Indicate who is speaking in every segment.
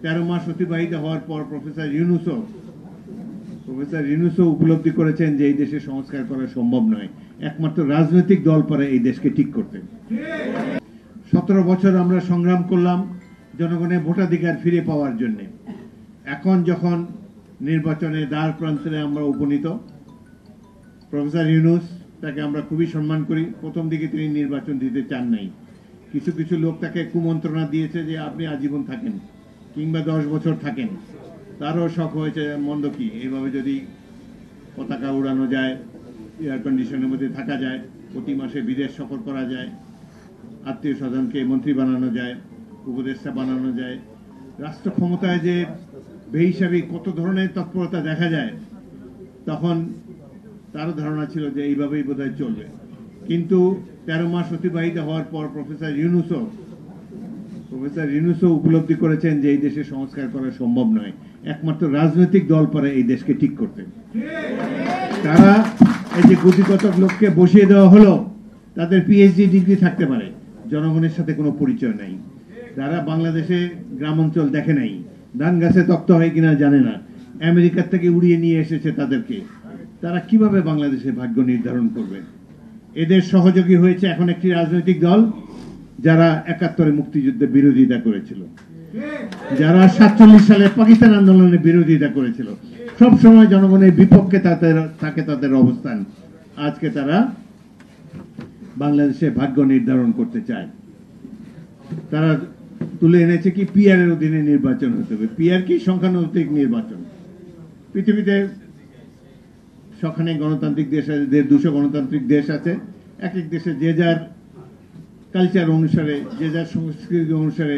Speaker 1: 13 মাস অতিবাহিত হওয়ার পর প্রফেসর ইউনূসও উপলব্ধি করেছেন যে এই দেশে সংস্কার করা সম্ভব নয়, একমাত্র রাজনৈতিক দল পারে এই দেশকে ঠিক করতে। 17 বছর আমরা সংগ্রাম করলাম জনগণের ভোটাধিকার ফিরে পাওয়ার জন্য। এখন যখন নির্বাচনে দ্বার প্রান্তে আমরা উপনীত, প্রফেসর ইউনূস তাকে আমরা খুবই সম্মান করি। প্রথম দিকে তিনি নির্বাচন দিতে চান নাই, কিছু কিছু লোক তাকে কুমন্ত্রণা দিয়েছে যে আপনি আজীবন থাকেন কিংবা 10 বছর থাকেন। তারও শখ হয়েছে মন্দ কি, এইভাবে যদি পতাকা উড়ানো যায়, এয়ার কন্ডিশনের মধ্যে থাকা যায়, প্রতি মাসে বিদেশ সফর করা যায়, আত্মীয় স্বজনকে মন্ত্রী বানানো যায়, উপদেষ্টা বানানো যায়, রাষ্ট্র ক্ষমতায় যে বেহিসাবি কত ধরনের তৎপরতা দেখা যায়, তখন তারও ধারণা ছিল যে এইভাবেই বোধহয় চলবে। কিন্তু 13 মাস অতিবাহিত হওয়ার পর প্রফেসর ইউনূসও উপলব্ধি করেছেন যে এই দেশে সংস্কার করা সম্ভব নয়, একমাত্র রাজনৈতিক দল পারে এই দেশকে ঠিক করতে। তারা এই যে গুটিকত লোককে বসিয়ে দেওয়া হলো, তাদের পিএইচডি ডিগ্রি থাকতে পারে, জনগণের সাথে কোনো পরিচয় নাই, যারা বাংলাদেশে গ্রাম অঞ্চল দেখে নাই, ধান গাছে তক্ত হয় কিনা জানে না, আমেরিকার থেকে উড়িয়ে নিয়ে এসেছে তাদেরকে, তারা কিভাবে বাংলাদেশের ভাগ্য নির্ধারণ করবে? এদের সহযোগী হয়েছে এখন একটি রাজনৈতিক দল যারা 71-এ মুক্তিযুদ্ধের বিরোধিতা করেছিল, যারা 47 সালে পাকিস্তান আন্দোলনের বিরোধিতা করেছিল, সব সময় জনগণের বিপক্ষে থাকে তাদের অবস্থান। আজকে তারা বাংলাদেশের ভাগ্য নির্ধারণ করতে চায়। তারা তুলে এনেছে কি পিআর এর অধীনে নির্বাচন হতে হবে। পিআর কি? সংখ্যানুপাতিক নির্বাচন। পৃথিবীতে সখানে গণতান্ত্রিক দেশ আছে, 200 গণতান্ত্রিক দেশ আছে, এক এক দেশে যে যার কালচার অনুসারে, যে যার সংস্কৃতি অনুসারে,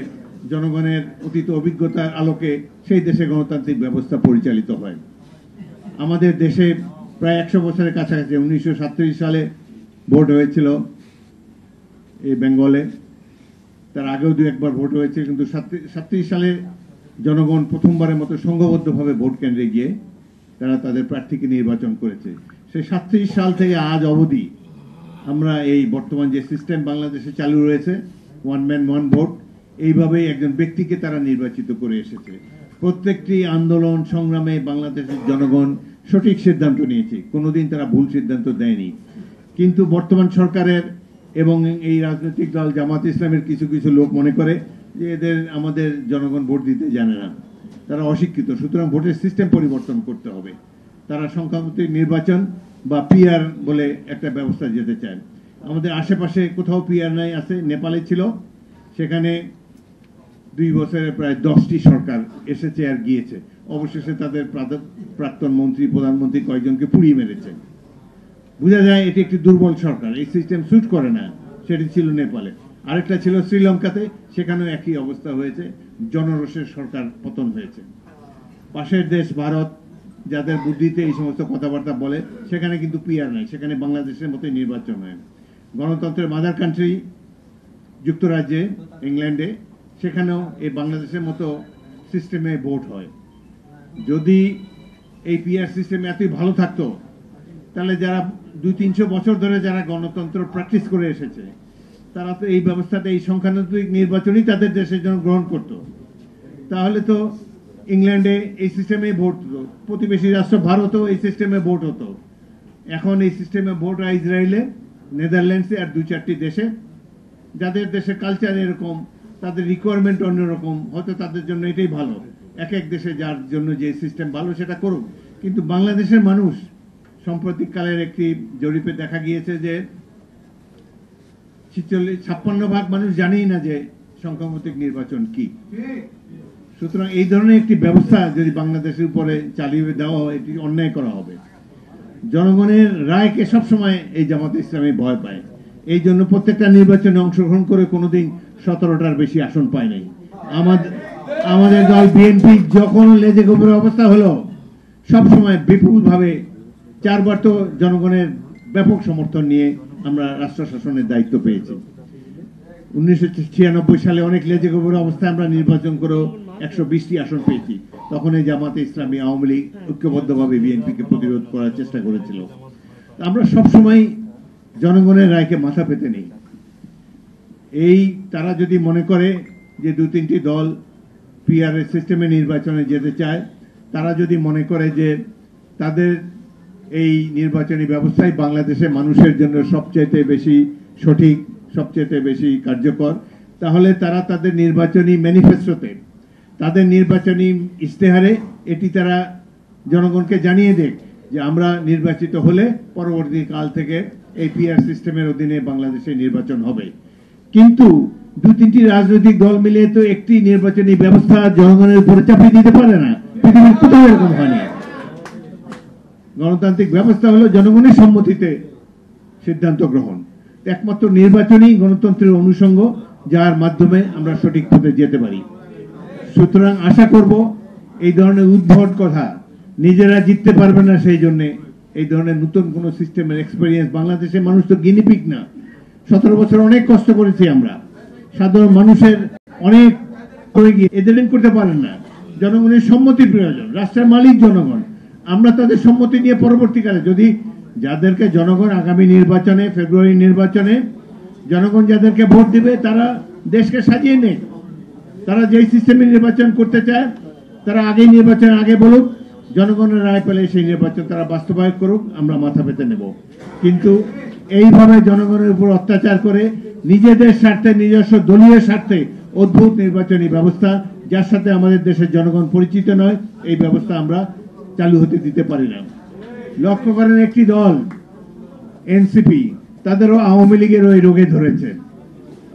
Speaker 1: জনগণের অতীত অভিজ্ঞতার আলোকে সেই দেশে গণতান্ত্রিক ব্যবস্থা পরিচালিত হয়। আমাদের দেশে প্রায় 100 বছরের কাছাকাছি 1937 সালে ভোট হয়েছিল এই বেঙ্গলে, তার আগেও 2-1 ভোট হয়েছে, কিন্তু 37 সালে জনগণ প্রথমবারের মতো সংঘবদ্ধভাবে ভোট কেন্দ্রে গিয়ে তারা তাদের প্রার্থীকে নির্বাচন করেছে। সেই 37 সাল থেকে আজ অবধি আমরা এই বর্তমান যে সিস্টেম বাংলাদেশে চালু রয়েছে, 1 ম্যান 1 ভোট, এইভাবেই একজন ব্যক্তিকে তারা নির্বাচিত করে এসেছে। প্রত্যেকটি আন্দোলন সংগ্রামে বাংলাদেশের জনগণ সঠিক সিদ্ধান্ত নিয়েছে, কোনোদিন তারা ভুল সিদ্ধান্ত দেয়নি। কিন্তু বর্তমান সরকারের এবং এই রাজনৈতিক দল জামাত ইসলামের কিছু কিছু লোক মনে করে যে আমাদের জনগণ ভোট দিতে জানে না, তারা অশিক্ষিত, সুতরাং ভোটের সিস্টেম পরিবর্তন করতে হবে। তারা সংখ্যানুপাতিক নির্বাচন বা পিআর বলে একটা ব্যবস্থা যেতে চায়। আমাদের আশেপাশে কোথাও পিআর নাই, আছে নেপালে ছিল, সেখানে 2 বছরে প্রায় 10টি সরকার এসেছে আর গিয়েছে, অবশেষে তাদের প্রাক্তন মন্ত্রী প্রধানমন্ত্রী কয়েকজনকে পুড়িয়ে মেরেছে। বোঝা যায় এটি একটি দুর্বল সরকার, এই সিস্টেম স্যুট করে না। সেটি ছিল নেপালে। আরেকটা ছিল শ্রীলঙ্কাতে, সেখানেও একই অবস্থা হয়েছে, জনরোষের সরকার পতন হয়েছে। পাশের দেশ ভারত, যাদের বুদ্ধিতে এই সমস্ত কথাবার্তা বলে, সেখানে কিন্তু পিআর নাই, সেখানে বাংলাদেশের মতোই নির্বাচন হয়। গণতন্ত্রের মাদার কান্ট্রি যুক্তরাজ্যে, ইংল্যান্ডে, সেখানেও এই বাংলাদেশের মতো সিস্টেমে ভোট হয়। যদি এই পিআর সিস্টেম এতই ভালো থাকতো, তাহলে যারা 200-300 বছর ধরে যারা গণতন্ত্র প্র্যাকটিস করে এসেছে, তারা তো এই ব্যবস্থাটা, এই সংখ্যানুপাতিক নির্বাচনই তাদের দেশের জন্য গ্রহণ করত। তাহলে তো ইংল্যান্ডে এই সিস্টেমে ভোট হতো, প্রতিবেশী রাষ্ট্র ভারতও এই সিস্টেমে ভোট হতো। এখন এই সিস্টেমে ভোট হয় ইসরায়েলে, নেদারল্যান্ডসে আর 2-4টি দেশে, যাদের দেশের কালচার এরকম, তাদের রিকোয়ারমেন্ট অন্যরকম, হয়তো তাদের জন্য এটাই ভালো। এক এক দেশে যার জন্য যে সিস্টেম ভালো সেটা করুক। কিন্তু বাংলাদেশের মানুষ, সাম্প্রতিককালের একটি জরিপে দেখা গিয়েছে যে 56% মানুষ জানেই না যে সংখ্যানুপাতিক নির্বাচন কি। সুতরাং এই ধরনের একটি ব্যবস্থা যদি বাংলাদেশের উপরে চালিয়ে দেওয়া হয়, এটি অন্যায় করা হবে। জনগণের রায়কে সবসময় এই জামাত ইসলামী ভয় পায়, এই জন্য প্রত্যেকটা নির্বাচনে অংশগ্রহণ করে কোনোদিন 17টার বেশি আসন পায় নাই। আমাদের দল বিএনপি যখন লেজে গোবরে অবস্থা হলো, সবসময় বিপুলভাবে 4 বার তো জনগণের ব্যাপক সমর্থন নিয়ে আমরা রাষ্ট্র শাসনের দায়িত্ব পেয়েছি। 1996 সালে অনেক লেজে গোবরে অবস্থায় আমরা নির্বাচন করে 120টি আসন পেয়েছি। তখন এই জামাতে ইসলামী, আওয়ামী লীগ ঐক্যবদ্ধভাবে বিএনপিকে প্রতিরোধ করার চেষ্টা করেছিল। আমরা সবসময় জনগণের রায়কে মাথা পেতে নেই। এই তারা যদি মনে করে যে 2-3টি দল পিআর সিস্টেমে নির্বাচনে যেতে চায়, তারা যদি মনে করে যে তাদের এই নির্বাচনী ব্যবস্থাই বাংলাদেশের মানুষের জন্য সবচেয়ে বেশি সঠিক, সবচেয়ে বেশি কার্যকর, তাহলে তারা তাদের নির্বাচনী ম্যানিফেস্টোতে, তাদের নির্বাচনী ইশতেহারে এটি তারা জনগণকে জানিয়ে দেখ যে আমরা নির্বাচিত হলে পরবর্তী কাল থেকে এই পিআর সিস্টেমের অধীনে বাংলাদেশে নির্বাচন হবে। কিন্তু দু তিনটি রাজনৈতিক দল মিলে তো একটি নির্বাচনী ব্যবস্থা জনগণের উপরে চাপিয়ে দিতে পারে না। পৃথিবীর কোথাও এরকম হয়নি। গণতান্ত্রিক ব্যবস্থা হলো জনগণের সম্মতিতে সিদ্ধান্ত গ্রহণ। একমাত্র নির্বাচনই গণতন্ত্রের অনুষঙ্গ, যার মাধ্যমে আমরা সঠিক পথে যেতে পারি। সুতরাং আশা করব এই ধরনের উদ্ভট কথা, নিজেরা জিততে পারবে না সেই জন্য এই ধরনের নতুন কোন সিস্টেমের এক্সপেরিয়েন্স, বাংলাদেশের মানুষ তো গিনিপিগ না। 17 বছর অনেক কষ্ট করেছি আমরা, সাধারণ মানুষের অনেক করে গিয়ে এদের করতে পারেন না। জনগণের সম্মতির প্রয়োজন, রাষ্ট্রের মালিক জনগণ। আমরা তাদের সম্মতি নিয়ে পরবর্তীকালে যদি যাদেরকে জনগণ আগামী নির্বাচনে, ফেব্রুয়ারি নির্বাচনে জনগণ যাদেরকে ভোট দিবে তারা দেশকে সাজিয়ে নেয়। তারা যেই সিস্টেমে নির্বাচন করতে চায় তারা আগেই নির্বাচন আগে বলুক, জনগণের রায় পেলে সেই নির্বাচন তারা বাস্তবায়ন করুক, আমরা মাথা পেতে নেব। কিন্তু এইভাবে জনগণের উপর অত্যাচার করে নিজেদের স্বার্থে, নিজস্ব দলীয় স্বার্থে অদ্ভুত নির্বাচনী ব্যবস্থা, যার সাথে আমাদের দেশের জনগণ পরিচিত নয়, এই ব্যবস্থা আমরা চালু হতে দিতে পারি না। লক্ষ্য করেন একটি দল এনসিপি, তাদেরও আওয়ামী লীগের ওই রোগে ধরেছে।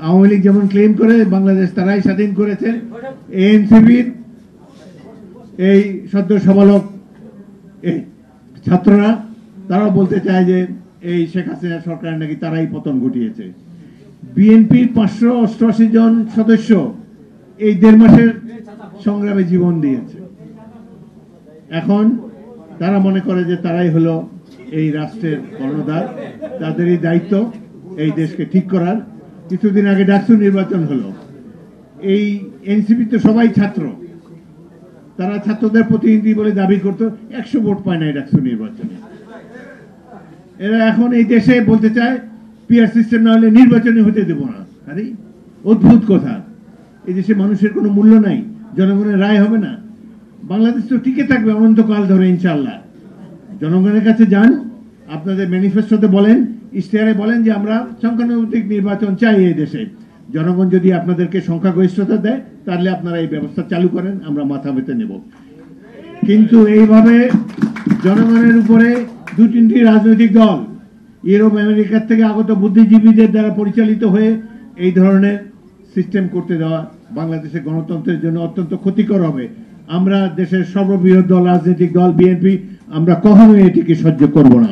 Speaker 1: আওয়ামী লীগ যেমন ক্লেম করে বাংলাদেশ তারাই স্বাধীন করেছে, এনসিপির এই সদ্য সমালোক ছাত্ররা তারাও বলতে চায় যে এই শেখ হাসিনা সরকার নাকি তারাই পতন ঘটিয়েছে। বিএনপির 588 জন সদস্য এই 1.5 মাসের সংগ্রামে জীবন দিয়েছে। এখন তারা মনে করে যে তারাই হলো এই রাষ্ট্রের কর্ণধার, তাদেরই দায়িত্ব এই দেশকে ঠিক করার। কিছুদিন আগে ডাকসু নির্বাচন হলো, এই এনসিপি তো সবাই ছাত্র, তারা ছাত্রদের প্রতিনিধি বলে দাবি করতো, 100 ভোট পায় না ডাকসু নির্বাচনে। এরা এখন এই দেশে বলতে চায় পিআর সিস্টেম না হলে নির্বাচনে হতে দেব না। আরে অদ্ভুত কথা, এই দেশে মানুষের কোনো মূল্য নাই, জনগণের রায় হবে না, বাংলাদেশ তো টিকে থাকবে অনন্তকাল ধরে ইনশাআল্লাহ। জনগণের কাছে যান, আপনাদের ম্যানিফেস্টোতে বলেন, ইশতেহারে বলেন যে আমরা সংখ্যানুপাতিক নির্বাচন চাই এই দেশে। জনগণ যদি আপনাদেরকে সংখ্যাগরিষ্ঠতা দেয় তাহলে আপনারা এই ব্যবস্থা চালু করেন, আমরা মাথা পেতে নেব। কিন্তু এইভাবে জনগণের উপরে 2-3টি রাজনৈতিক দল, ইউরোপ আমেরিকার থেকে আগত বুদ্ধিজীবীদের দ্বারা পরিচালিত হয়ে এই ধরনের সিস্টেম করতে দেওয়া বাংলাদেশের গণতন্ত্রের জন্য অত্যন্ত ক্ষতিকর হবে। আমরা দেশের সর্ববৃহৎ দল, রাজনৈতিক দল বিএনপি, আমরা কখনোই এটিকে সহ্য করব না।